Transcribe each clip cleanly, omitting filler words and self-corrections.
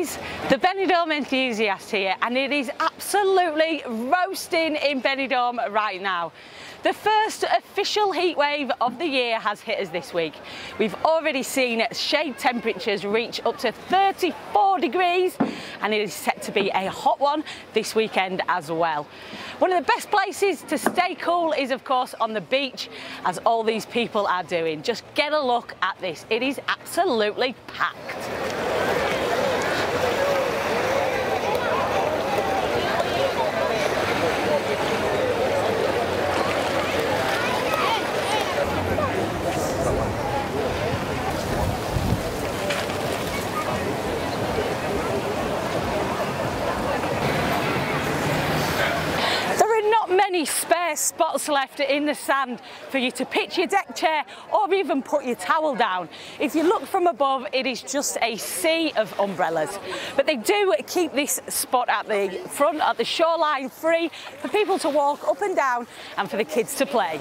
guys, the Benidorm enthusiast here, and it is absolutely roasting in Benidorm right now. The first official heat wave of the year has hit us this week. We've already seen shade temperatures reach up to 34 degrees, and it is set to be a hot one this weekend as well. One of the best places to stay cool is of course on the beach, as all these people are doing. Just get a look at this. It is absolutely packed. Many spare spots left in the sand for you to pitch your deck chair or even put your towel down. If you look from above, it is just a sea of umbrellas. But they do keep this spot at the front, at the shoreline, free for people to walk up and down and for the kids to play.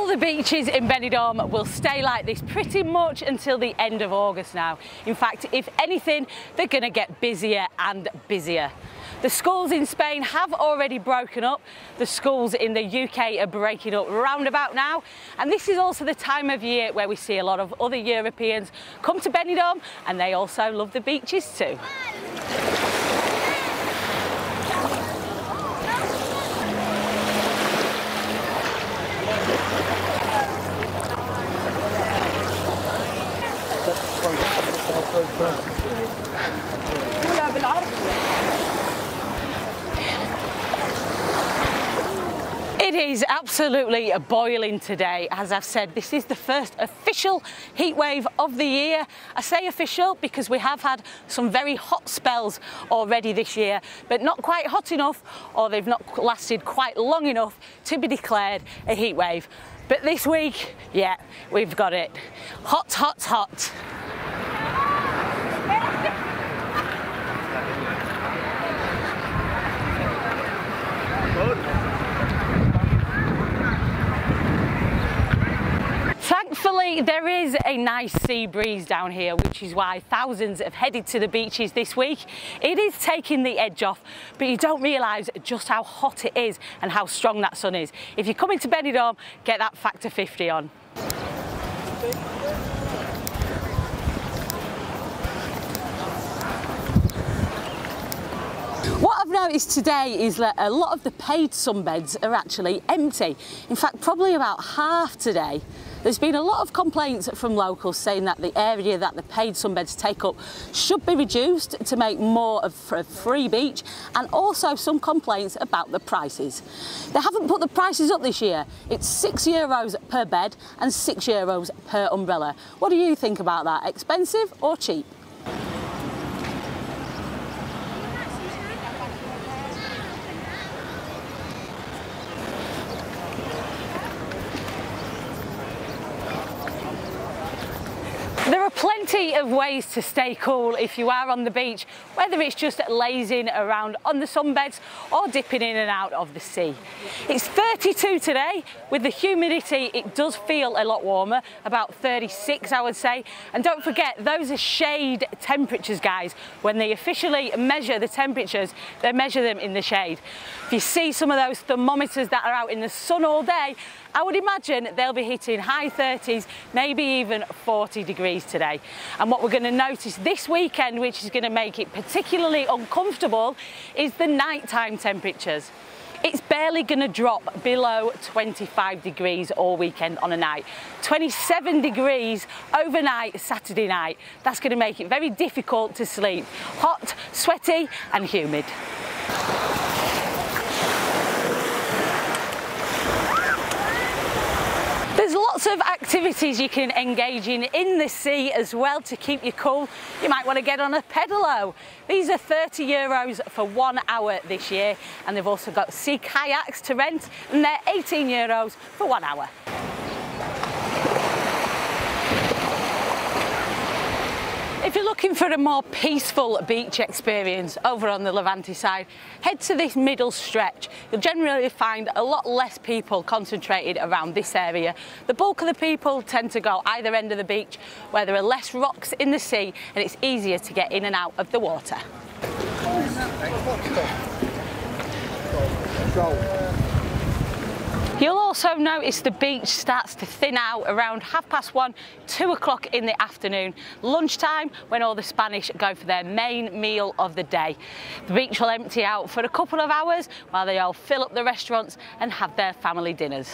The beaches in Benidorm will stay like this pretty much until the end of August now. In fact, if anything, they're going to get busier and busier. The schools in Spain have already broken up. The schools in the UK are breaking up round about now. And this is also the time of year where we see a lot of other Europeans come to Benidorm, and they also love the beaches too. It is absolutely boiling today. As I've said, this is the first official heat wave of the year. I say official because we have had some very hot spells already this year, but not quite hot enough, or they've not lasted quite long enough to be declared a heat wave. But this week, yeah, we've got it. Hot, hot, hot. Thankfully, there is a nice sea breeze down here, which is why thousands have headed to the beaches this week. It is taking the edge off, but you don't realise just how hot it is and how strong that sun is. If you're coming to Benidorm, get that factor 50 on. What I've noticed today is that a lot of the paid sunbeds are actually empty. In fact, probably about half today. There's been a lot of complaints from locals saying that the area that the paid sunbeds take up should be reduced to make more of a free beach, and also some complaints about the prices. They haven't put the prices up this year. It's €6 per bed and €6 per umbrella. What do you think about that? Expensive or cheap? There are plenty of ways to stay cool if you are on the beach, whether it's just lazing around on the sunbeds or dipping in and out of the sea. It's 32 today. With the humidity, it does feel a lot warmer, about 36 I would say. And don't forget, those are shade temperatures, guys. When they officially measure the temperatures, they measure them in the shade. If you see some of those thermometers that are out in the sun all day, I would imagine they'll be hitting high 30s, maybe even 40 degrees today. And what we're going to notice this weekend, which is going to make it particularly uncomfortable, is the nighttime temperatures. It's barely going to drop below 25 degrees all weekend on a night. 27 degrees overnight Saturday night. That's going to make it very difficult to sleep. Hot, sweaty and humid. There's lots of activities you can engage in the sea as well to keep you cool. You might want to get on a pedalo. These are €30 for 1 hour this year, and they've also got sea kayaks to rent, and they're €18 for 1 hour. If you're looking for a more peaceful beach experience over on the Levante side, head to this middle stretch. You'll generally find a lot less people concentrated around this area. The bulk of the people tend to go either end of the beach where there are less rocks in the sea and it's easier to get in and out of the water. You'll also notice the beach starts to thin out around 1:30, 2 o'clock in the afternoon, lunchtime, when all the Spanish go for their main meal of the day. The beach will empty out for a couple of hours while they all fill up the restaurants and have their family dinners.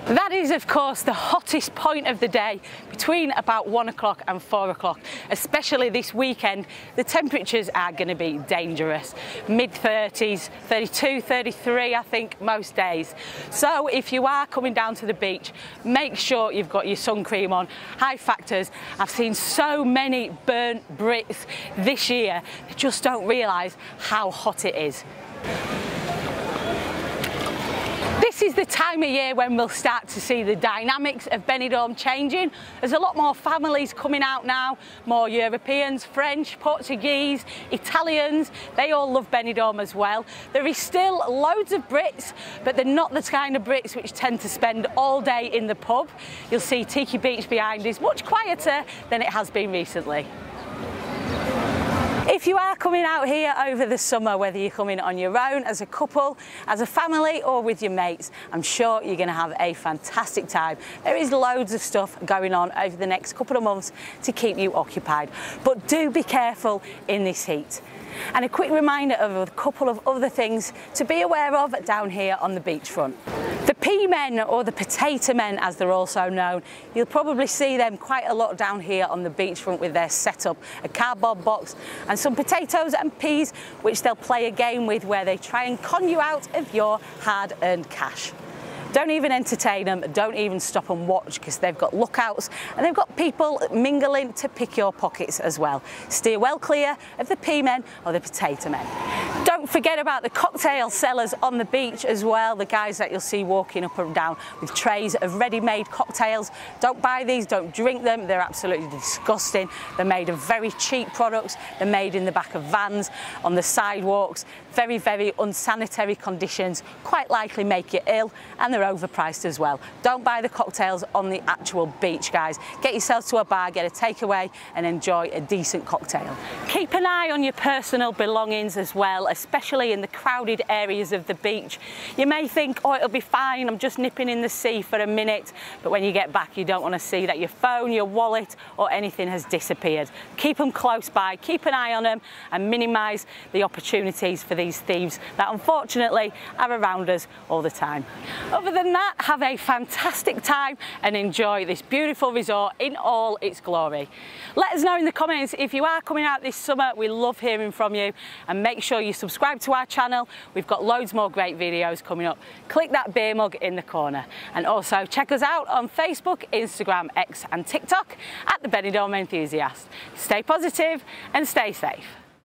That is, of course, the hottest point of the day, between about 1 o'clock and 4 o'clock. Especially this weekend, the temperatures are going to be dangerous. Mid-30s, 32, 33, I think, most days. So if you are coming down to the beach, make sure you've got your sun cream on. High factors. I've seen so many burnt Brits this year, they just don't realise how hot it is. This is the time of year when we'll start to see the dynamics of Benidorm changing. There's a lot more families coming out now, more Europeans, French, Portuguese, Italians. They all love Benidorm as well. There is still loads of Brits, but they're not the kind of Brits which tend to spend all day in the pub. You'll see Tiki Beach behind is much quieter than it has been recently. If you are coming out here over the summer, whether you're coming on your own, as a couple, as a family or with your mates, I'm sure you're going to have a fantastic time. There is loads of stuff going on over the next couple of months to keep you occupied, but do be careful in this heat. And a quick reminder of a couple of other things to be aware of down here on the beachfront. The pea men, or the potato men as they're also known, you'll probably see them quite a lot down here on the beachfront with their setup, a cardboard box and some potatoes and peas which they'll play a game with where they try and con you out of your hard-earned cash. Don't even entertain them, don't even stop and watch, because they've got lookouts and they've got people mingling to pick your pockets as well. Steer well clear of the pea men or the potato men. Don't forget about the cocktail sellers on the beach as well, the guys that you'll see walking up and down with trays of ready-made cocktails. Don't buy these, don't drink them, they're absolutely disgusting. They're made of very cheap products, they're made in the back of vans, on the sidewalks, very, very unsanitary conditions, quite likely make you ill, and they're overpriced as well. Don't buy the cocktails on the actual beach, guys. Get yourselves to a bar, get a takeaway and enjoy a decent cocktail. Keep an eye on your personal belongings as well, especially in the crowded areas of the beach. You may think, oh, it'll be fine, I'm just nipping in the sea for a minute, but when you get back you don't want to see that your phone, your wallet or anything has disappeared. Keep them close by, keep an eye on them and minimise the opportunities for these thieves that unfortunately are around us all the time. Other than that, have a fantastic time and enjoy this beautiful resort in all its glory. Let us know in the comments if you are coming out this summer. We love hearing from you, and make sure you subscribe to our channel. We've got loads more great videos coming up. Click that beer mug in the corner, and also check us out on Facebook, Instagram, X and TikTok at the Benidorm Enthusiast. Stay positive and stay safe.